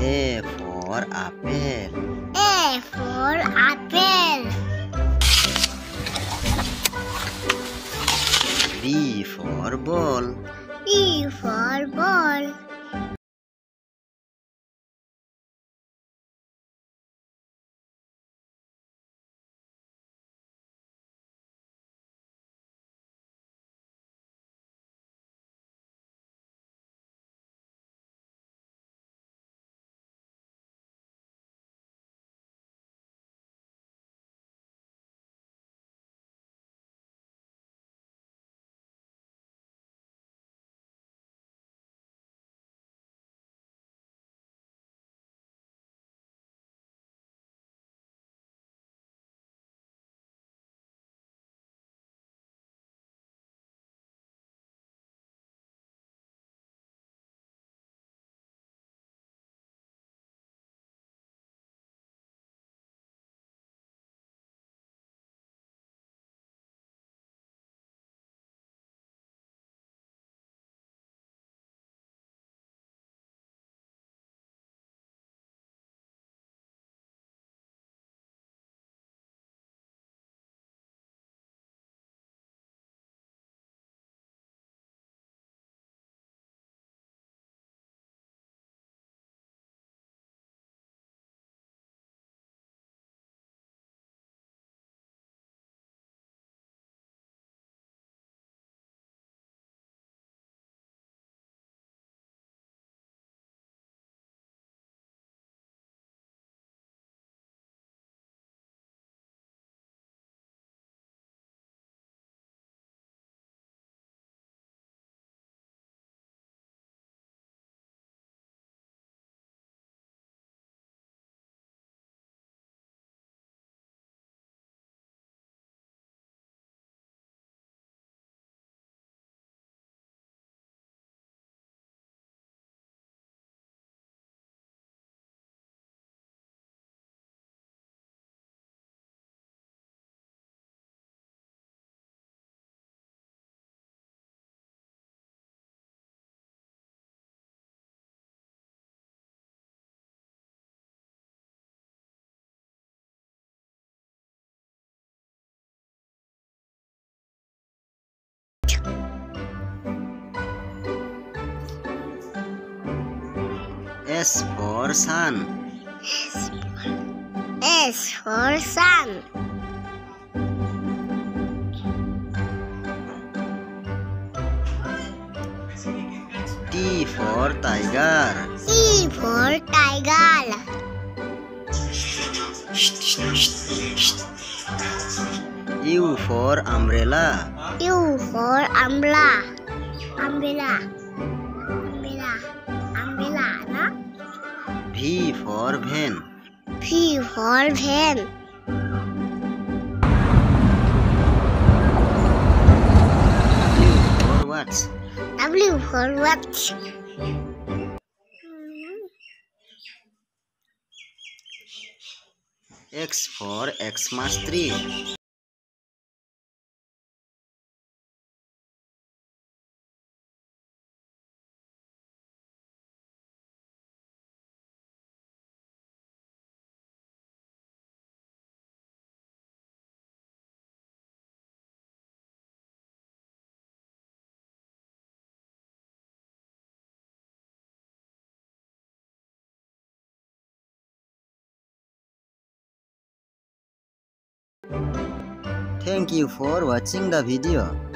A for apple. A for apple. B for ball. B for ball. S for sun. S for sun. T for tiger. T for tiger. U for umbrella. U for umbrella. Umbrella. Umbrella. Umbrella, na? V for van. V for van. W for watch. W for watch. X for Xmas tree. Thank you for watching the video.